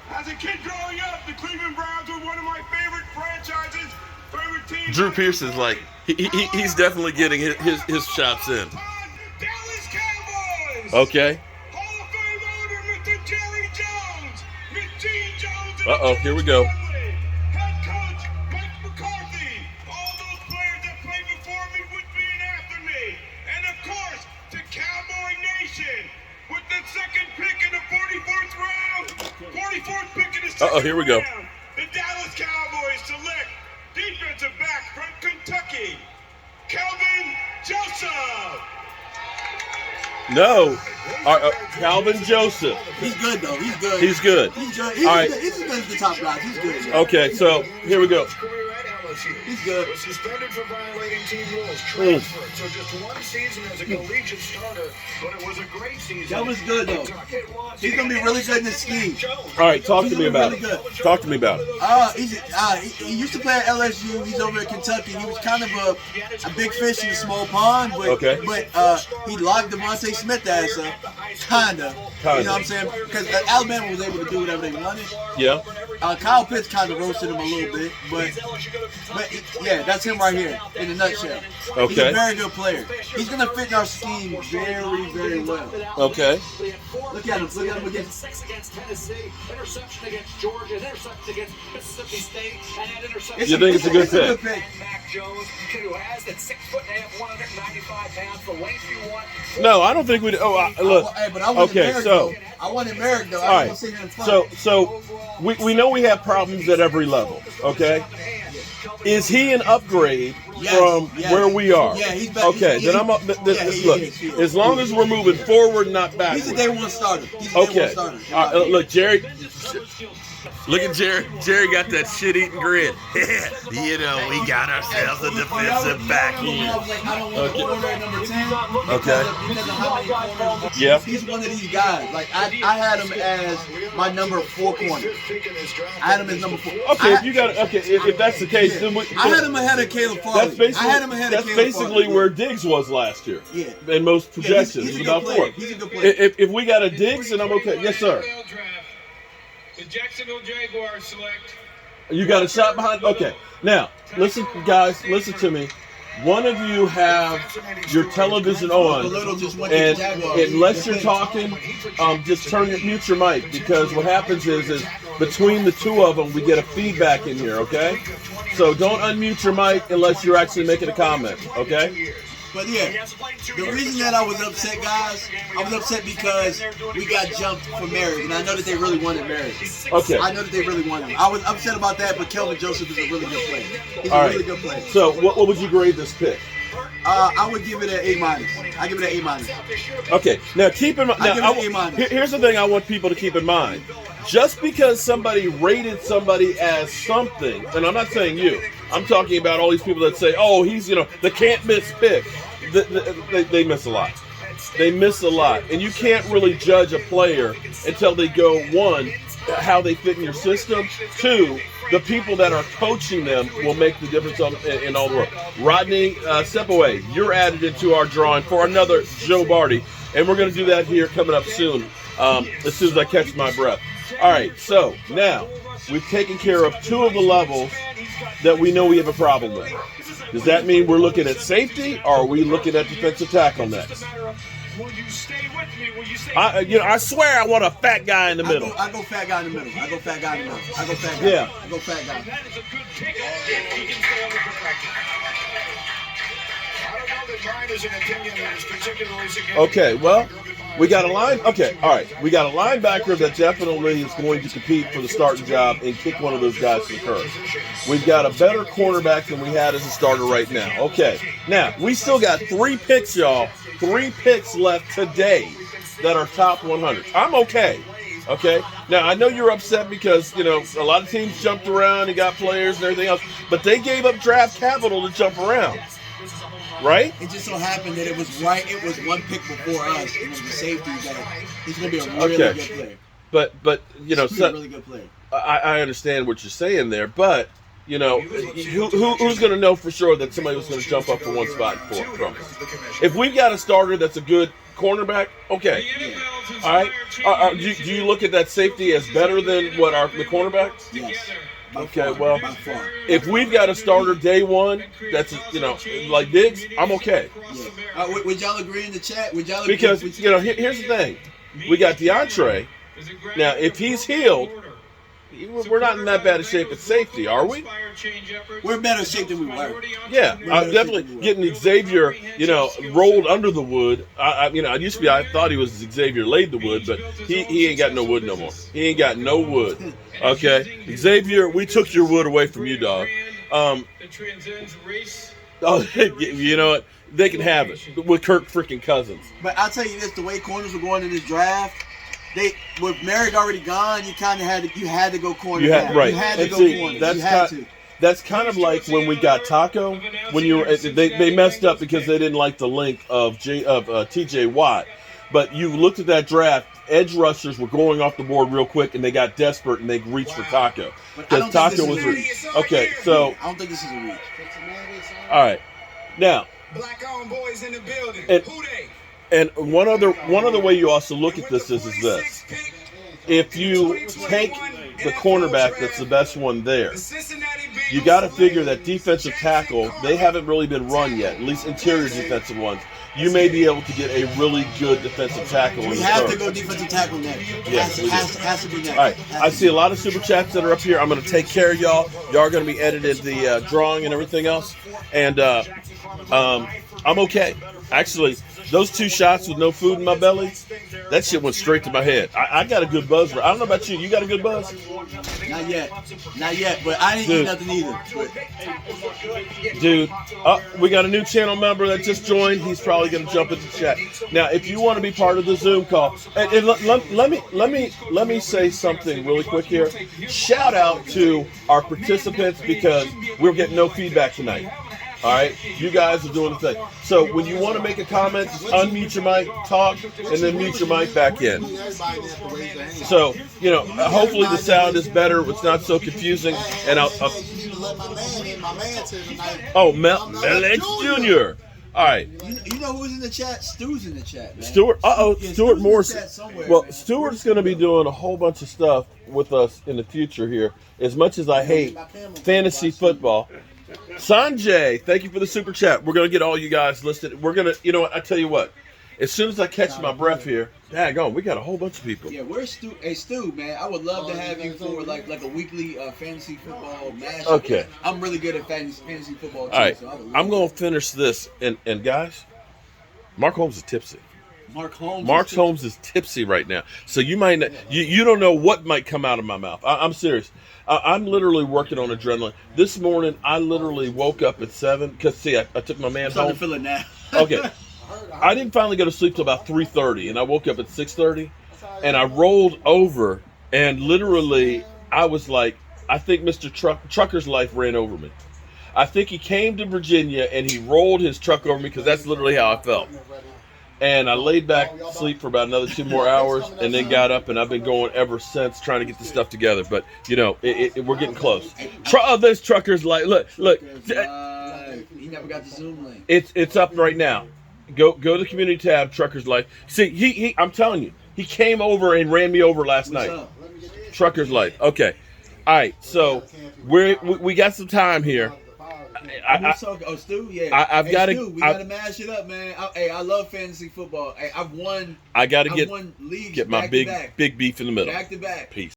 As a kid growing up, the Cleveland Browns were one of my favorite franchises, favorite teams. Drew Pearson's like, he's definitely getting his shots in. Dallas Cowboys. Okay. Hall of Fame owner, Mr. Jerry Jones. Miss Gene Jones. Uh-oh, here we go. Head coach Mike McCarthy. All those players that played before me with me and after me. And of course, the Cowboy Nation. With the second pick in the 44th round. 44th pick in the second Uh-oh, here we go. round. The Dallas Cowboys select defensive back from Kentucky, Kelvin Joseph. No. Calvin Joseph. He's good, though. He's good. He's good. He's good. He's All right. good. He's as good as the top guys. He's good. Yeah. Okay, so here we go. He's good. Was suspended for violating team rules. Transferred. So just one season as a collegiate starter, but it was a great season. That was good, though. He's going to be really good in this scheme. All right, talk to He's me about really it. good. Talk to me about it. He used to play at LSU. He's over at Kentucky. He was kind of a big fish in a small pond, but Okay. he locked Devontae Smith ass up, kinda. You know what I'm saying? Because Alabama was able to do whatever they wanted. Yeah. Kyle Pitts kind of roasted him a little bit, but yeah, that's him right here in a nutshell. He's Okay. a very good player. He's gonna fit in our scheme very, very well. Okay. Look at him. Look at him again. 6 against Tennessee, interception against Georgia, interception against Mississippi State, and that interception. You think it's a good pick? And Mac Jones, who has that 6'8", 195 pounds, the length you want. No, I don't think we. Look. Hey, but I wanted Okay, Merrick, so. though. I wanted Merrick, though. All I right. was gonna sit here and front. So we know we have problems at every level. Okay. Is he an upgrade from where we are? Yeah, he's back. Okay, then I'm up. Look, as long as we're moving forward, not He's backwards. a day one starter. He's a day Okay. one starter. All right, look, Jerry. Look at Jerry. Jerry got that shit-eating grin. You know, we got ourselves a defensive back here. I don't want to order at number 10. Okay. Because of how many corners. Yeah. He's one of these guys. Like I had him as my number 4 corner. I had him as number 4. Okay, if that's the case, then I had him ahead of Caleb Farley. that's basically, I had him ahead of that's Caleb basically Farley. where Diggs was last year. Yeah. In most projections, he's a it was good about player. 4. He's a good player. If we got a Diggs, then I'm okay. Yes, sir. The Jacksonville Jaguars select. You got a shot behind. Okay. Now, listen, guys. Listen to me. One of you have your television on, and unless you're talking, just mute your mic, because what happens is between the two of them we get a feedback in here. Okay. So don't unmute your mic unless you're actually making a comment. Okay. But yeah, the reason that I was upset, guys, I was upset because we got jumped for Merrick, and I know that they really wanted Merrick. Okay. I know that they really wanted him. I was upset about that, but Kelvin Joseph is a really good player. He's All a right. really good player. So what would you grade this pick? I would give it an A-. I give it an A-. Okay. Now keep in mind. I give it an A-. Here's the thing I want people to keep in mind. Just because somebody rated somebody as something, and I'm not saying you, I'm talking about all these people that say, oh, he's, the can't miss pick. They miss a lot. They miss a lot. And you can't really judge a player until they go, 1, how they fit in your system. 2, the people that are coaching them will make the difference in all the world. Rodney, step away. You're added into our drawing for another Joe Barty. And we're going to do that here coming up soon, as soon as I catch my breath. All right, so now we've taken care of 2 of the levels that we know we have a problem with. Does that mean we're looking at safety, or are we looking at defensive tackle next? I swear I want a fat guy in the middle. I go fat guy in the middle. Yeah. I go fat guy. Okay, well, we got a line. Okay, all right. We got a linebacker that definitely is going to compete for the starting job and kick one of those guys to the curb. We've got a better cornerback than we had as a starter right now. Okay, now we still got 3 picks, y'all. 3 picks left today that are top 100. I'm okay. Okay. Now I know you're upset because a lot of teams jumped around and got players and everything else, but they gave up draft capital to jump around. Right? It just so happened that it was right. It was 1 pick before us. It was the safety that he's going to be a really good player. But He's a really good player. I understand what you're saying there, but who's going to know for sure that somebody was going to jump up for one spot from us? If we've got a starter that's a good cornerback, okay. All right. Do you look at that safety as better than what the cornerback? Yes. Okay, well, By far. if we've got a starter day one, that's like Diggs, I'm okay. Yeah. Would y'all agree in the chat? Would y'all agree? Because here's the thing, we got DeAndre. Now, if he's healed, we're not in that bad a shape at safety, are we? We're in better shape than we were. Yeah, definitely getting Xavier, rolled under the wood. I thought he was Xavier laid the wood, but he ain't got no wood no more. He ain't got no wood. Okay, Xavier, we took your wood away from you, dog. You know what? They can have it with Kirk freaking Cousins. But I'll tell you this: the way corners were going in this draft, with Merrick already gone, you kind of had to go corner. You had right. You had to and go see, corner. That's kind of like when we got Taco. When they messed up because they didn't like the length of T.J. Watt. But you looked at that draft. Edge rushers were going off the board real quick, and they got desperate and they reached for Taco because Taco was reached. Okay, so I don't think this is a reach. All right, now. Black-owned boys in the building. Who they? And one other way you also look at this is this: if you take the cornerback that's the best one there, you got to figure that defensive tackle, they haven't really been run yet, at least interior defensive ones. You may be able to get a really good defensive tackle. We have to go defensive tackle next. Yes, has to be next. All right, I see a lot of super chats that are up here. I'm going to take care of y'all. Y'all are going to be edited the drawing and everything else, and I'm okay. Actually, those 2 shots with no food in my belly, that shit went straight to my head. I got a good buzz. I don't know about you. You got a good buzz? Not yet. But I didn't eat nothing either. Dude, we got a new channel member that just joined. He's probably going to jump into chat. Now, if you want to be part of the Zoom call, and let me say something really quick here. Shout out to our participants because we're getting no feedback tonight. All right, you guys are doing the thing. So when you want to make a comment, just unmute your mic, talk, and then mute your mic back in. So hopefully the sound is better. It's not so confusing. And Mel X Jr. All right. You know who's in the chat? Stu's in the chat, man. Stuart. Stuart Morse. Well, man. Stuart's going to be doing a whole bunch of stuff with us in the future here. As much as I hate fantasy football. Sanjay, thank you for the super chat. We're going to get all you guys listed. We're going to, you know what, I tell you what. As soon as I catch my breath here, daggone, we got a whole bunch of people. Yeah, where's Stu? Hey, Stu, man, I would love to have you for like a weekly fantasy football match. Okay. I'm really good at fantasy football, too. All right, so I'm going to finish this. And guys, Mark Holmes is tipsy. Mark Holmes is tipsy right now. So you might not, you don't know what might come out of my mouth. I'm serious. I'm literally working on adrenaline. This morning, I literally woke up at 7 because, see, I took my man home. I'm feeling now. Okay. I didn't finally go to sleep till about 3:30, and I woke up at 6:30, and I rolled over, and literally, I was like, I think Mr. Trucker's life ran over me. I think he came to Virginia, and he rolled his truck over me because that's literally how I felt. And I laid back to sleep for about another 2 more hours and then got up, and I've been going ever since trying to get this stuff together. But, we're getting close. This Trucker's life. Look. He never got the Zoom link. It's up right now. Go to the community tab, Trucker's Life. See, he I'm telling you, he came over and ran me over last night. Up? Trucker's Life. Okay. All right. So we got some time here. Stu, yeah. I've got to. Stu, we got to mash it up, man. I love fantasy football. I've won. I got to won leagues get my big beef in the middle. Back to back. Peace.